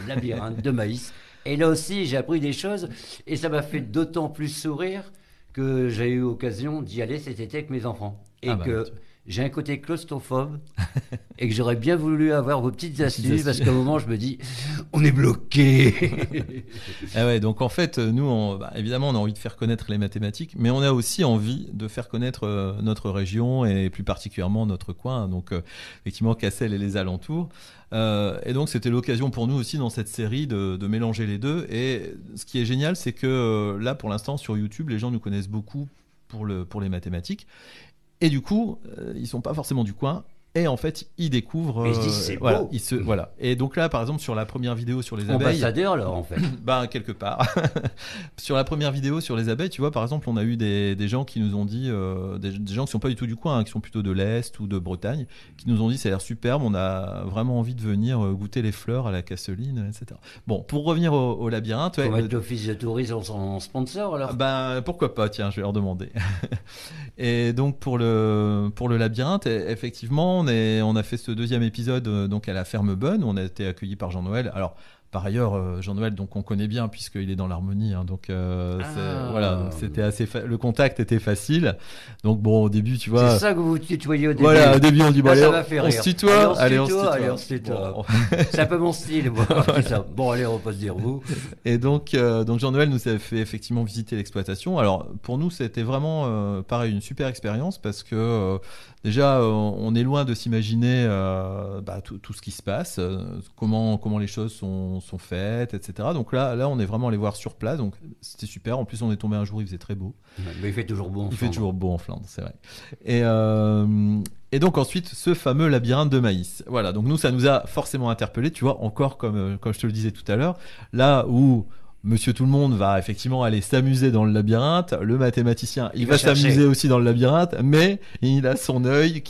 S1: labyrinthe de maïs. Et là aussi, j'ai appris des choses et ça m'a fait d'autant plus sourire que j'ai eu l'occasion d'y aller cet été avec mes enfants. Et j'ai un côté claustrophobe et que j'aurais bien voulu avoir vos petites astuces parce qu'à un moment, je me dis, on est bloqué.
S2: Ah ouais, donc en fait, nous, évidemment, on a envie de faire connaître les mathématiques, mais on a aussi envie de faire connaître notre région et plus particulièrement notre coin. Donc, effectivement, Cassel et les alentours. Et donc, c'était l'occasion pour nous aussi dans cette série de mélanger les deux. Et ce qui est génial, c'est que là, pour l'instant, sur YouTube, les gens nous connaissent beaucoup pour les mathématiques. Et du coup, ils sont pas forcément du coin. Et en fait, ils découvrent.
S1: Mais ils se disent, c'est beau.
S2: Voilà. Et donc là, par exemple, sur la première vidéo sur les abeilles.
S1: Ambassadeur, alors, en fait.
S2: Quelque part. Sur la première vidéo sur les abeilles, tu vois, par exemple, on a eu des gens qui nous ont dit, des gens qui sont pas du tout du coin, qui sont plutôt de l'Est ou de Bretagne, qui nous ont dit, ça a l'air superbe, on a vraiment envie de venir goûter les fleurs à la Casseline, etc. Bon, pour revenir au labyrinthe.
S1: Pour mettre l'office de tourisme en sponsor, alors.
S2: Pourquoi pas, tiens, je vais leur demander. Et donc, pour le labyrinthe, effectivement, on a fait ce deuxième épisode donc à la ferme Bonne où on a été accueillis par Jean-Noël. Alors par ailleurs, Jean-Noël, donc on connaît bien puisqu'il est dans l'harmonie, hein, donc donc c'était le contact était facile. Donc bon, au début, tu vois.
S1: C'est ça que vous tutoyez au début.
S2: Voilà, au début on dit
S1: ça va faire rire.
S2: On se tutoie,
S1: allez on se tutoie. Bon. C'est un peu mon style, moi. Ça. Bon, allez, on va pas se dire vous.
S2: Et donc Jean-Noël nous a fait effectivement visiter l'exploitation. Alors pour nous, c'était vraiment pareil une super expérience parce que déjà, on est loin de s'imaginer tout ce qui se passe, comment les choses sont faites, etc. Donc là, on est vraiment allé voir sur place. Donc c'était super. En plus, on est tombé un jour, il faisait très beau.
S1: Mais il fait toujours beau en Flandre.
S2: Il fait toujours beau en Flandre, c'est vrai. Et donc ensuite, ce fameux labyrinthe de maïs. Voilà. Donc nous, ça nous a forcément interpellés. Tu vois, encore comme je te le disais tout à l'heure, là où Monsieur Tout-le-Monde va effectivement aller s'amuser dans le labyrinthe. Le mathématicien, il va s'amuser aussi dans le labyrinthe, mais il a son œil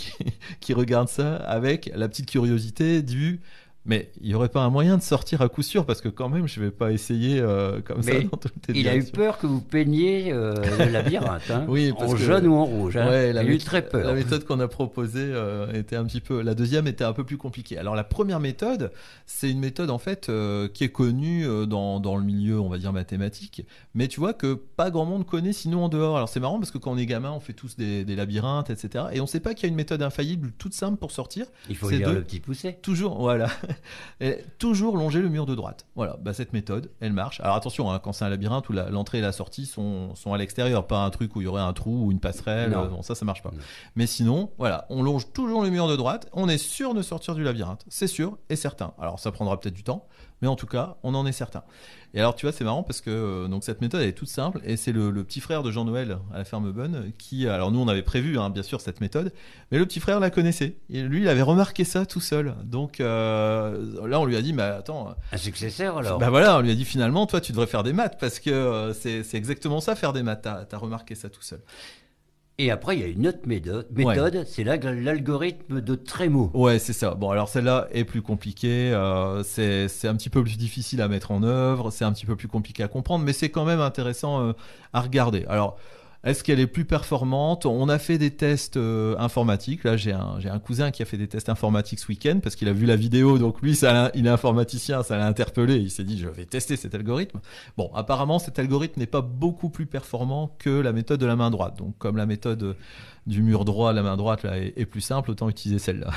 S2: qui regarde ça avec la petite curiosité du... Mais il n'y aurait pas un moyen de sortir à coup sûr parce que quand même, je ne vais pas essayer comme ça dans toutes les
S1: directions. Il a eu peur que vous peigniez le labyrinthe, hein,
S2: oui,
S1: en jaune ou en rouge. Hein.
S2: Ouais,
S1: il a eu très peur.
S2: La méthode qu'on a proposée était un petit peu... La deuxième était un peu plus compliquée. Alors la première méthode, c'est une méthode en fait qui est connue dans le milieu, on va dire, mathématique, mais tu vois que pas grand monde connaît sinon en dehors. Alors c'est marrant parce que quand on est gamin, on fait tous des labyrinthes, etc. Et on ne sait pas qu'il y a une méthode infaillible toute simple pour sortir.
S1: Il faut lire le petit poussé.
S2: Toujours, voilà. Et toujours longer le mur de droite. Voilà, cette méthode, elle marche. Alors attention, hein, quand c'est un labyrinthe où l'entrée et la sortie sont à l'extérieur, pas un truc où il y aurait un trou ou une passerelle. Bon, ça marche pas. Non. Mais sinon, voilà, on longe toujours le mur de droite. On est sûr de sortir du labyrinthe, c'est sûr et certain. Alors ça prendra peut-être du temps, mais en tout cas, on en est certain. Et alors, tu vois, c'est marrant parce que donc cette méthode elle est toute simple et c'est le petit frère de Jean-Noël à la ferme Bonne qui, alors nous on avait prévu bien sûr cette méthode, mais le petit frère la connaissait et lui il avait remarqué ça tout seul. Donc là on lui a dit, mais attends,
S1: un successeur alors.
S2: Voilà, on lui a dit finalement, toi tu devrais faire des maths parce que c'est exactement ça, faire des maths. T'as remarqué ça tout seul.
S1: Et après, il y a une autre méthode, c'est l'algorithme de Trémaux.
S2: Ouais, c'est ça. Bon, alors celle-là est plus compliquée, c'est un petit peu plus difficile à mettre en œuvre, c'est un petit peu plus compliqué à comprendre, mais c'est quand même intéressant à regarder. Alors, est-ce qu'elle est plus performante ? On a fait des tests informatiques. Là, j'ai un cousin qui a fait des tests informatiques ce week-end parce qu'il a vu la vidéo. Donc lui, il est informaticien, ça l'a interpellé. Il s'est dit, je vais tester cet algorithme. Bon, apparemment, cet algorithme n'est pas beaucoup plus performant que la méthode de la main droite. Donc, comme la méthode du mur droit, la main droite là, est plus simple, autant utiliser celle-là.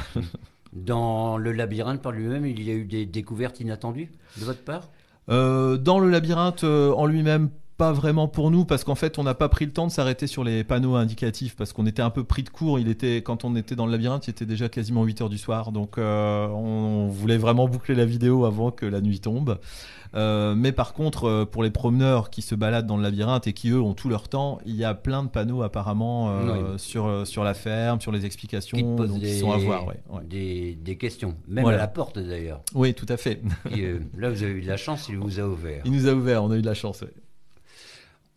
S1: Dans le labyrinthe par lui-même, il y a eu des découvertes inattendues de votre part ?
S2: Dans le labyrinthe en lui-même, Pas vraiment pour nous, parce qu'en fait, on n'a pas pris le temps de s'arrêter sur les panneaux indicatifs, parce qu'on était un peu pris de court. Quand on était dans le labyrinthe, il était déjà quasiment 8h du soir. Donc, on voulait vraiment boucler la vidéo avant que la nuit tombe. Mais par contre, pour les promeneurs qui se baladent dans le labyrinthe et qui, eux, ont tout leur temps, il y a plein de panneaux apparemment sur la ferme, sur les explications, donc ils sont à voir.
S1: Des questions, même à la porte d'ailleurs.
S2: Oui, tout à fait.
S1: Et, là, vous avez eu de la chance, il vous a ouvert.
S2: Il nous a ouvert, on a eu de la chance, ouais.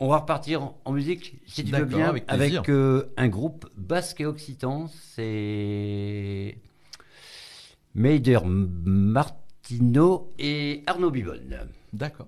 S1: On va repartir en musique, si tu veux bien, avec un groupe basque et occitan. C'est Meider Martino et Arnaud Bibonne.
S2: D'accord.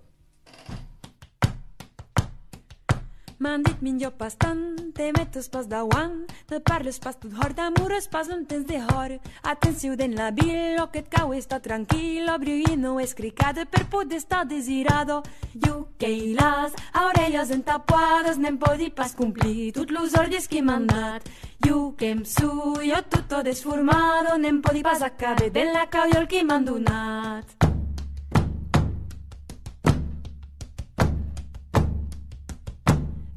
S3: M'han dit millor pas tant, te metes pas davant, no parles pas tot hort, amores pas un temps de hort. Atenció den la vila, que et cau està tranquil, obri i no és cricada per poder estar desirado. Jo que hi las, a orelles entapuades, n'hem podit pas complir tot los ordres que m'han dat. Jo que em suyo tutto desformado, n'hem podit pas acabar de la caudiol que m'han donat.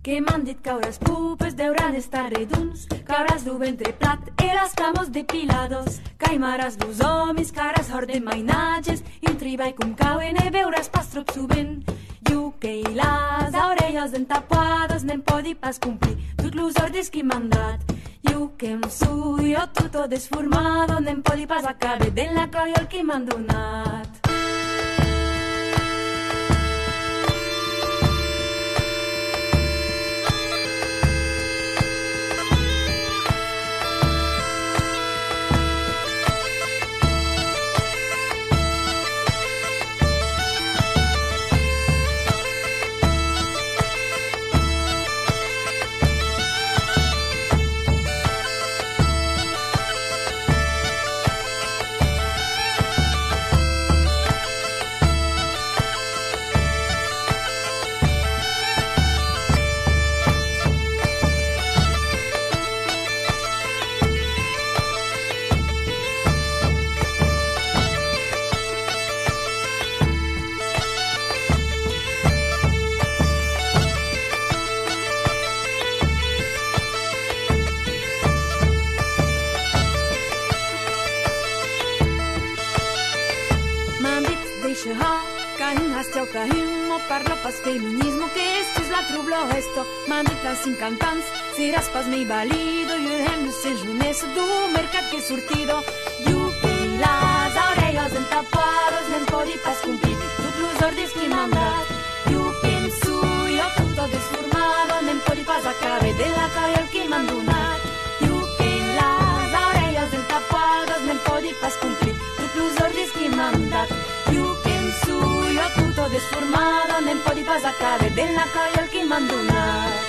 S3: Que m'han dit que les pupes deuran estar reduns, cabras du ventre plat i les cames depilados, caimaràs dos homes, cares hort de mainatges, i un treball com cauen i veuràs pas trop sovint. Jo que hi les orelles entapades, n'hem podit pas complir tots los ordres que m'han dat. Jo que em suyo tutto desformado, n'hem podit pas acabar de la colla que m'han donat. Parlo pas feminismo, que esto es la trublo esto. M'han dit els 5 cantants, seràs pas mei valido. Jo hem de ser junes du mercat que he sortido. Jo que les orelles entapados, n'hem podit pas complir tots los ordres que m'han dat. Jo penso, jo tutto desformado, n'hem podit pas acabar de la colla que m'han donat. Jo que les orelles entapados, n'hem podit pas complir tots los ordres que m'han dat. Jo penso, jo tutto desformado, n'hem podit pas acabar de la colla que m'han donat.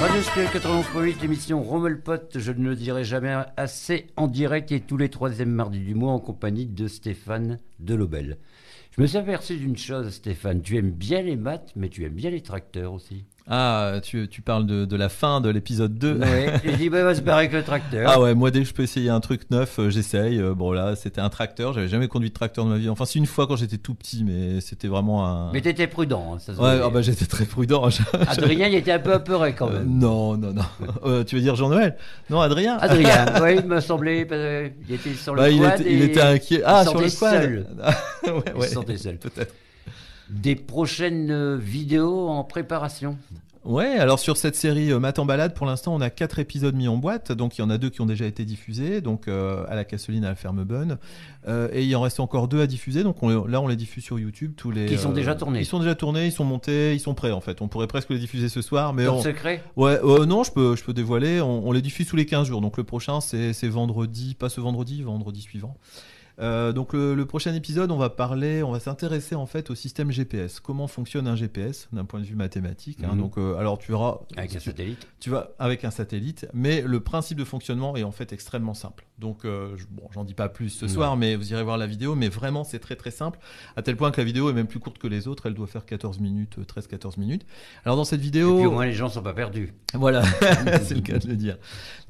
S1: Radio Spiel 91.8, l'émission Rommelpot, je ne le dirai jamais assez, en direct et tous les 3e mardis du mois en compagnie de Stéphane Delobel. Je me suis aperçu d'une chose, Stéphane, tu aimes bien les maths, mais tu aimes bien les tracteurs aussi.
S2: Ah, tu parles de la fin de l'épisode 2.
S1: Oui, j'ai dit, bah, c'est pareil que le tracteur.
S2: Ah ouais, moi dès que je peux essayer un truc neuf, j'essaye. Bon là, c'était un tracteur, j'avais jamais conduit de tracteur de ma vie. Enfin, c'est une fois quand j'étais tout petit, mais c'était vraiment un...
S1: Mais t'étais prudent, hein, ça se
S2: Ouais,
S1: voyait.
S2: bah, j'étais très prudent.
S1: Adrien, il était un peu apeuré quand même.
S2: Non. Tu veux dire Jean-Noël? Non, Adrien.
S1: Adrien, oui, il me semblait, il était sur le quad
S2: il était inquiet. Ah, sur le quad.
S1: Seul.
S2: ouais,
S1: Il se sentait seul.
S2: Peut-être.
S1: Des prochaines vidéos en préparation.
S2: Ouais, alors sur cette série Maths en balade, pour l'instant, on a 4 épisodes mis en boîte. Donc, il y en a 2 qui ont déjà été diffusés, donc à la Casseline, à la Ferme Bonne. Et il en reste encore 2 à diffuser. Donc, là, on les diffuse sur YouTube.
S1: Qui sont déjà tournés.
S2: Ils sont déjà tournés, ils sont montés, ils sont prêts, en fait. On pourrait presque les diffuser ce soir. Mais
S1: secret.
S2: Ouais, non, je peux dévoiler. On les diffuse tous les 15 jours. Donc, le prochain, c'est vendredi, pas ce vendredi suivant. Donc le prochain épisode, on va s'intéresser en fait au système GPS. Comment fonctionne un GPS d'un point de vue mathématique. Donc, alors tu verras
S1: avec un satellite.
S2: Tu vas avec un satellite, mais le principe de fonctionnement est en fait extrêmement simple. Donc j'en dis pas plus ce soir, mais vous irez voir la vidéo. Mais vraiment, c'est très très simple, à tel point que la vidéo est même plus courte que les autres. Elle doit faire 14 minutes. Alors dans cette vidéo,
S1: et puis au moins les gens sont pas perdus.
S2: Voilà, c'est le cas de le dire.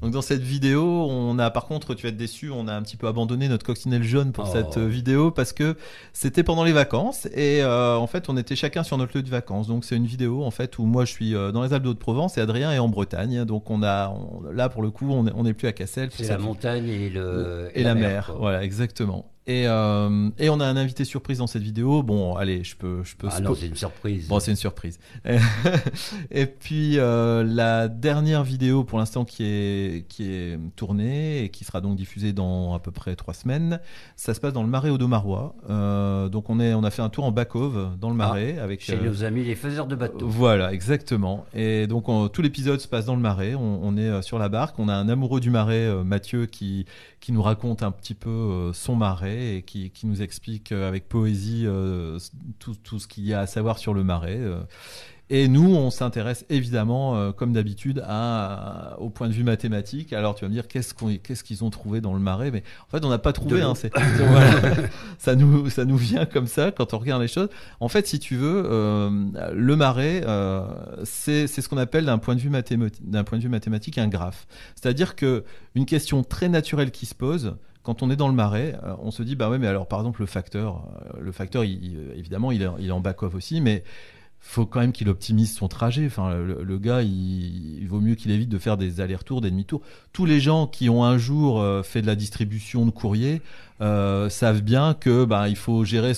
S2: Donc dans cette vidéo, on a, par contre, tu vas être déçu, on a un petit peu abandonné notre coccinelle jaune pour cette vidéo parce que c'était pendant les vacances et en fait on était chacun sur notre lieu de vacances. Donc c'est une vidéo en fait où moi je suis dans les Alpes d'Haute-Provence et Adrien est en Bretagne. Donc là pour le coup on n'est plus à Cassel.
S1: C'est la montagne et
S2: la mer. Voilà, exactement. Et on a un invité surprise dans cette vidéo. Bon, allez, je peux.
S1: Non, c'est une surprise.
S2: Bon, c'est une surprise. Et puis la dernière vidéo pour l'instant qui est tournée et qui sera donc diffusée dans à peu près 3 semaines. Ça se passe dans le Marais Audomarois. Donc on a fait un tour en back-cove dans le Marais avec
S1: chez nos amis les faiseurs de bateaux.
S2: Voilà, exactement. Et donc tout l'épisode se passe dans le Marais. On est sur la barque. On a un amoureux du Marais, Mathieu, qui nous raconte un petit peu son Marais et qui nous explique avec poésie tout ce qu'il y a à savoir sur le Marais. Et nous, on s'intéresse évidemment, comme d'habitude, au point de vue mathématique. Alors, tu vas me dire, qu'est-ce qu'ils ont trouvé dans le Marais? Mais en fait, on n'a pas trouvé. Voilà. ça nous vient comme ça quand on regarde les choses. En fait, si tu veux, le Marais, c'est ce qu'on appelle d'un point de vue mathématique un graphe. C'est-à-dire que une question très naturelle qui se pose. Quand on est dans le Marais, on se dit, bah ouais, mais alors par exemple le facteur, évidemment, il est en back-off aussi, mais faut quand même qu'il optimise son trajet. Enfin, le gars, il vaut mieux qu'il évite de faire des allers-retours, des demi-tours. Tous les gens qui ont un jour fait de la distribution de courrier savent bien que il faut gérer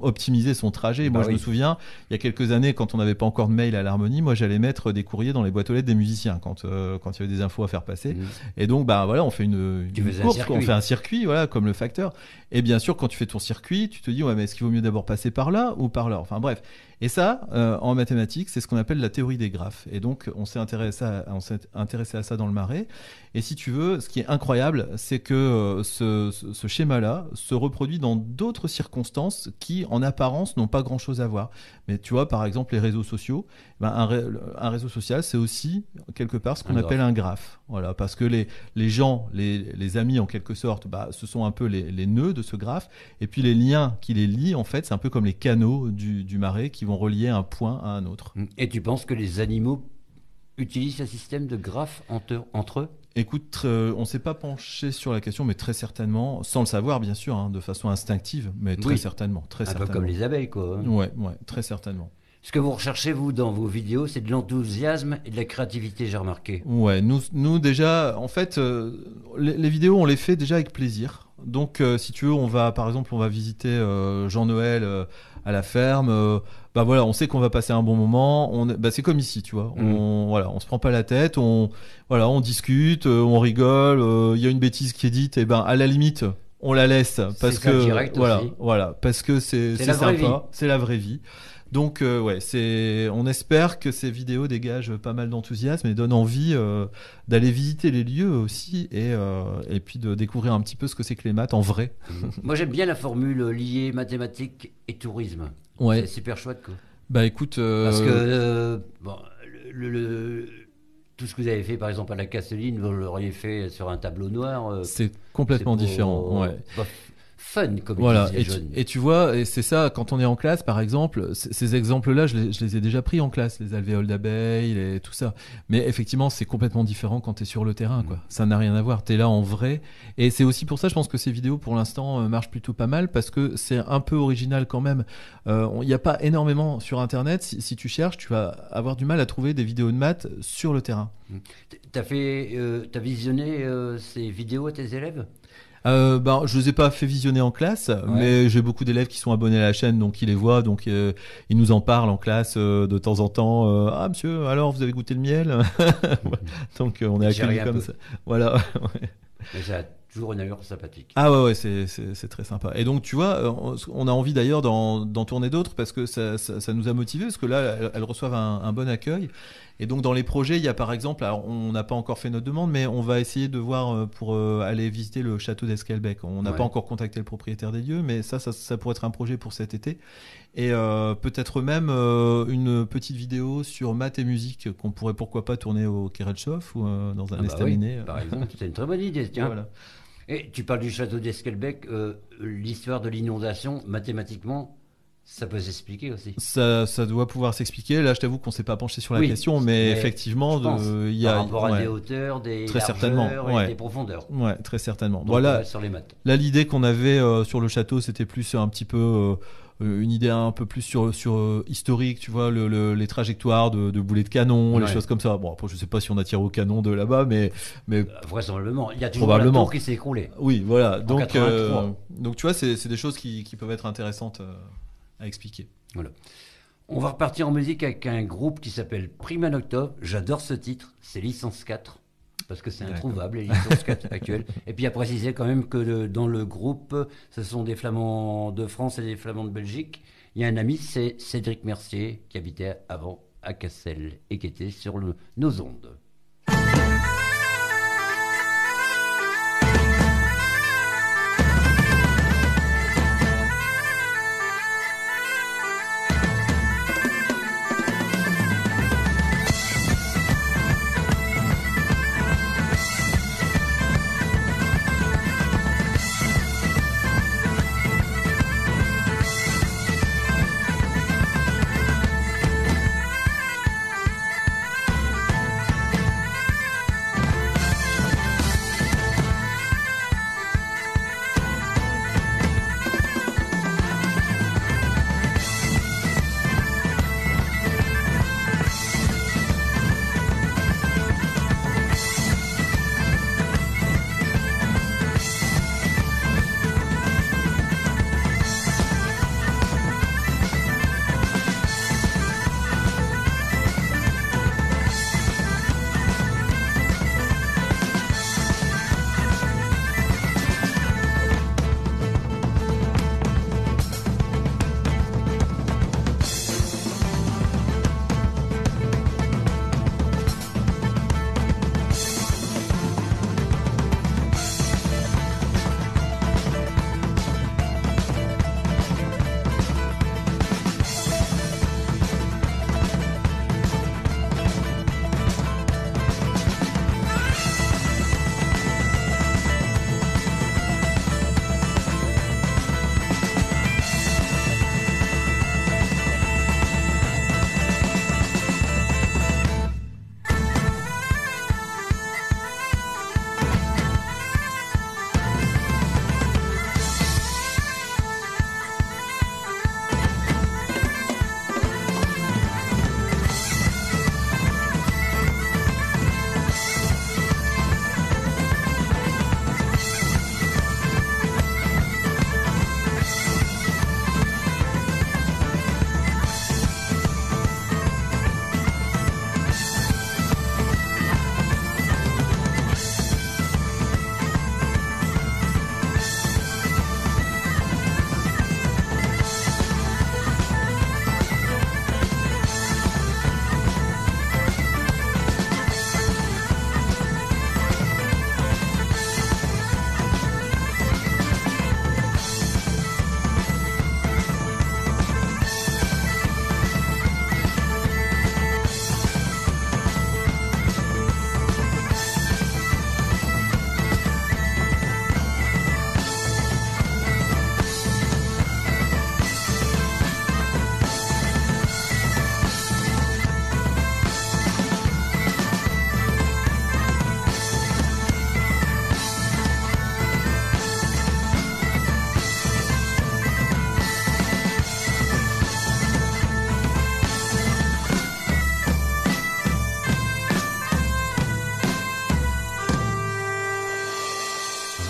S2: optimiser son trajet. Moi, je me souviens, il y a quelques années, quand on n'avait pas encore de mail à l'Harmonie, moi, j'allais mettre des courriers dans les boîtes aux lettres des musiciens quand il y avait des infos à faire passer. Et donc, voilà, on fait une course, on fait un circuit, voilà, comme le facteur. Et bien sûr, quand tu fais ton circuit, tu te dis, ouais, mais est-ce qu'il vaut mieux d'abord passer par là ou par là? Enfin, bref. Et ça, en mathématiques, c'est ce qu'on appelle la théorie des graphes. Et donc, on s'est intéressé à ça dans le Marais. Et si tu veux, ce qui est incroyable, c'est que ce schéma-là se reproduit dans d'autres circonstances qui, en apparence, n'ont pas grand-chose à voir. Mais tu vois, par exemple, les réseaux sociaux, un réseau social, c'est aussi, quelque part, ce qu'on appelle un graphe. Voilà, parce que les gens, les amis, en quelque sorte, ce sont un peu les nœuds de ce graphe. Et puis, les liens qui les lient, en fait, c'est un peu comme les canaux du Marais qui vont relier un point à un autre.
S1: Et tu penses que les animaux utilisent ce système de graphes entre eux?
S2: Écoute, on ne s'est pas penché sur la question, mais très certainement, sans le savoir bien sûr, de façon instinctive, mais très certainement.
S1: Un peu comme les abeilles, quoi.
S2: Ouais, très certainement.
S1: Ce que vous recherchez, vous, dans vos vidéos, c'est de l'enthousiasme et de la créativité, j'ai remarqué.
S2: Ouais, nous déjà, en fait, les vidéos, on les fait déjà avec plaisir. Donc, si tu veux, par exemple, on va visiter Jean-Noël à la ferme. Voilà, on sait qu'on va passer un bon moment. C'est comme ici, tu vois. On se prend pas la tête. On discute, on rigole. Il y a une bêtise qui est dite, et à la limite, on la laisse parce que parce que c'est sympa. C'est la vraie vie. Donc on espère que ces vidéos dégagent pas mal d'enthousiasme et donnent envie d'aller visiter les lieux aussi et puis de découvrir un petit peu ce que c'est que les maths en vrai.
S1: Moi j'aime bien la formule liée mathématiques et tourisme.
S2: Ouais.
S1: C'est super chouette quoi.
S2: Écoute,
S1: parce que tout ce que vous avez fait par exemple à la Casseline, vous l'auriez fait sur un tableau noir.
S2: C'est complètement différent. Ouais.
S1: Fun, comme
S2: voilà.
S1: ils disent les jeunes.
S2: Et tu vois, et c'est ça, quand on est en classe, par exemple, ces exemples-là, je les ai déjà pris en classe, les alvéoles d'abeilles, tout ça. Mais effectivement, c'est complètement différent quand tu es sur le terrain, quoi. Ça n'a rien à voir. Tu es là en vrai. Et c'est aussi pour ça, je pense que ces vidéos, pour l'instant, marchent plutôt pas mal parce que c'est un peu original quand même. Il n'y a pas énormément sur Internet. Si tu cherches, tu vas avoir du mal à trouver des vidéos de maths sur le terrain.
S1: T'as visionné ces vidéos à tes élèves ?
S2: Je les ai pas fait visionner en classe, mais j'ai beaucoup d'élèves qui sont abonnés à la chaîne, donc ils les voient, donc ils nous en parlent en classe de temps en temps. Ah monsieur, alors vous avez goûté le miel? Donc on est accueillis comme ça. Voilà.
S1: Mais ça a toujours une allure sympathique.
S2: Ah ouais, c'est très sympa. Et donc tu vois, on a envie d'ailleurs d'en tourner d'autres parce que ça nous a motivés, parce que là elles reçoivent un bon accueil. Et donc dans les projets, il y a par exemple, alors on n'a pas encore fait notre demande, mais on va essayer de voir pour aller visiter le château d'Esquelbec. On n'a pas encore contacté le propriétaire des lieux, mais ça pourrait être un projet pour cet été. Et peut-être même une petite vidéo sur maths et musique qu'on pourrait pourquoi pas tourner au Keretschov ou dans un estaminet.
S1: Par exemple, c'est une très bonne idée. Tiens. Voilà. Et tu parles du château d'Esquelbec, l'histoire de l'inondation, mathématiquement, ça peut s'expliquer aussi.
S2: Ça doit pouvoir s'expliquer. Là, je t'avoue qu'on ne s'est pas penché sur la question, mais effectivement,
S1: il y a par rapport à des hauteurs, des
S2: très
S1: largeurs et des profondeurs.
S2: Ouais, très certainement.
S1: Donc,
S2: voilà.
S1: Sur les maths.
S2: Là, l'idée qu'on avait sur le château, c'était plus un petit peu une idée un peu plus sur historique, tu vois, les trajectoires de boulets de canon, les choses comme ça. Bon, après, je sais pas si on a tiré au canon de là-bas, mais
S1: vraisemblablement. Il y a toujours la tour qui s'est écroulée.
S2: Oui, voilà. Donc tu vois, c'est des choses qui peuvent être intéressantes à expliquer.
S1: Voilà. On va repartir en musique avec un groupe qui s'appelle Prima Nocta. J'adore ce titre. C'est Licence 4. Parce que c'est introuvable, les licences 4 actuelles. Et puis à préciser quand même que dans le groupe, ce sont des Flamands de France et des Flamands de Belgique. Il y a un ami, c'est Cédric Mercier, qui habitait avant à Cassel et qui était sur nos ondes.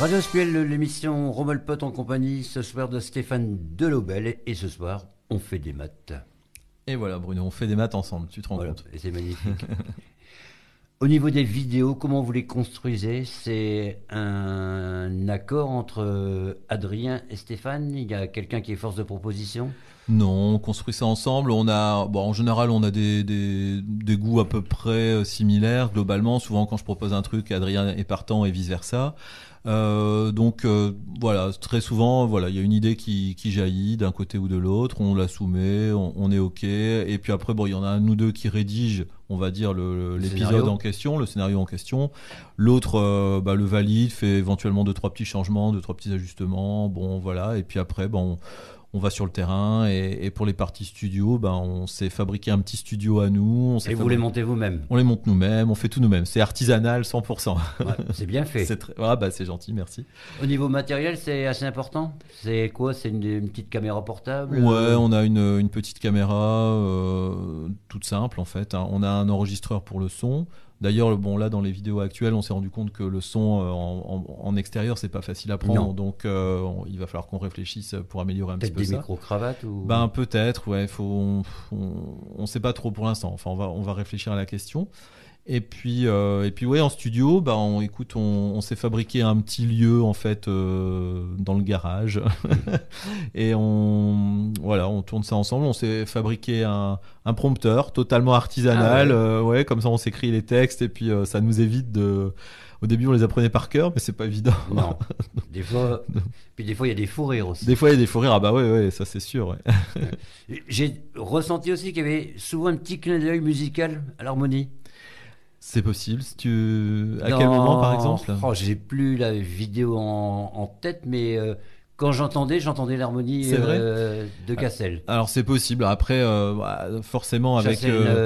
S1: Radio Spiel, l'émission Rommelpot en compagnie ce soir de Stéphane Delobel. Et ce soir, on fait des maths.
S2: Et voilà Bruno, on fait des maths ensemble, tu te rends compte.
S1: Et c'est magnifique. Au niveau des vidéos, comment vous les construisez? C'est un accord entre Adrien et Stéphane? Il y a quelqu'un qui est force de proposition?
S2: Non, on construit ça ensemble. En général, on a des goûts à peu près similaires. Globalement, souvent quand je propose un truc, Adrien est partant et vice versa. Voilà, très souvent, voilà, il y a une idée qui jaillit d'un côté ou de l'autre, on la soumet, on est ok, et puis après, il y en a un ou deux qui rédigent, on va dire l'épisode en question, le scénario en question. L'autre, le valide, fait éventuellement 2-3 petits changements, 2-3 petits ajustements, voilà, et puis après, on va sur le terrain et pour les parties studio, on s'est fabriqué un petit studio à nous.
S1: Et vous les montez vous-même?
S2: On les monte nous-mêmes, on fait tout nous-mêmes. C'est artisanal 100%.
S1: Ouais, c'est bien fait.
S2: C'est gentil, merci.
S1: Au niveau matériel, c'est assez important? C'est quoi? C'est une petite caméra portable?
S2: Ouais, on a une petite caméra toute simple en fait. On a un enregistreur pour le son. D'ailleurs, là, dans les vidéos actuelles, on s'est rendu compte que le son en extérieur, c'est pas facile à prendre. Non. Donc, il va falloir qu'on réfléchisse pour améliorer un petit peu ça.
S1: Peut-être des micro-cravates ou...
S2: Peut-être, ouais. On sait pas trop pour l'instant. Enfin, on va réfléchir à la question. Et puis ouais, en studio, on s'est fabriqué un petit lieu en fait dans le garage et on tourne ça ensemble. On s'est fabriqué un prompteur totalement artisanal, comme ça on s'écrit les textes et puis ça nous évite Au début, on les apprenait par cœur, mais c'est pas évident.
S1: Non. Des fois, il y a des fous rires aussi.
S2: Des fois, il y a des fous rires. Ouais, ça c'est sûr. Ouais.
S1: J'ai ressenti aussi qu'il y avait souvent un petit clin d'œil musical à l'harmonie.
S2: C'est possible. À quel moment, par exemple?
S1: J'ai plus la vidéo en tête, mais quand j'entendais l'harmonie de Cassel.
S2: Alors c'est possible. Après, forcément avec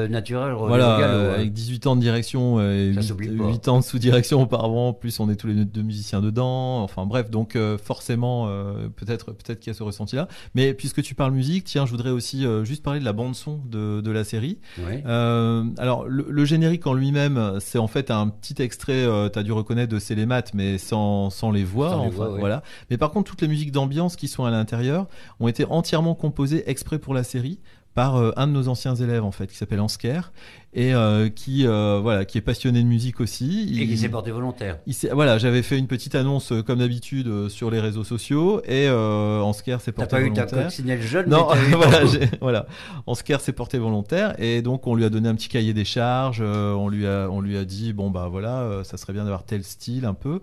S1: naturel,
S2: avec 18 ans de direction et 8 ans de sous-direction auparavant, plus on est tous les deux musiciens dedans. Enfin bref, donc forcément peut-être qu'il y a ce ressenti-là. Mais puisque tu parles musique, tiens, je voudrais aussi juste parler de la bande son de la série.
S1: Oui.
S2: Alors le générique en lui-même, c'est en fait un petit extrait. T'as dû reconnaître de C'est les maths, mais sans les voix. Voilà. Mais par contre, toutes les musiques d'ambiance qui sont à l'intérieur ont été entièrement composées exprès pour la série par un de nos anciens élèves en fait qui s'appelle Ansker et qui est passionné de musique aussi
S1: et qui s'est porté volontaire.
S2: J'avais fait une petite annonce comme d'habitude sur les réseaux sociaux et Ansker s'est porté volontaire.
S1: T'as pas eu ta coccinelle jeune?
S2: Non, Ansker s'est porté volontaire et donc on lui a donné un petit cahier des charges, on lui a dit ça serait bien d'avoir tel style un peu.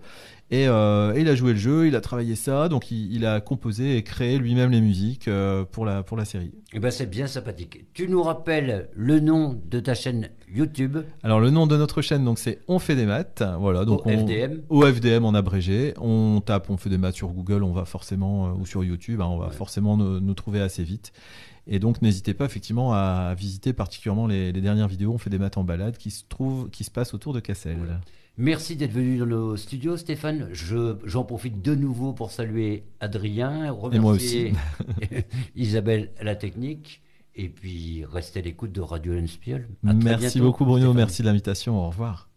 S2: Et il a joué le jeu, il a travaillé ça, donc il a composé et créé lui-même les musiques pour la série.
S1: Et c'est bien sympathique. Tu nous rappelles le nom de ta chaîne YouTube?
S2: Alors le nom de notre chaîne, donc c'est On fait des maths, voilà. Donc
S1: OFDM.
S2: OFDM en abrégé. On tape On fait des maths sur Google, on va forcément ou sur YouTube, on va forcément nous trouver assez vite. Et donc n'hésitez pas effectivement à visiter particulièrement les dernières vidéos On fait des maths en balade qui se passent autour de Cassel. Ouais.
S1: Merci d'être venu dans nos studios, Stéphane. J'en profite de nouveau pour saluer Adrien, remercier
S2: et moi aussi.
S1: Isabelle à la technique, et puis restez à l'écoute de Radio Spiel.
S2: Merci beaucoup Bruno, Stéphane. Merci de l'invitation, au revoir.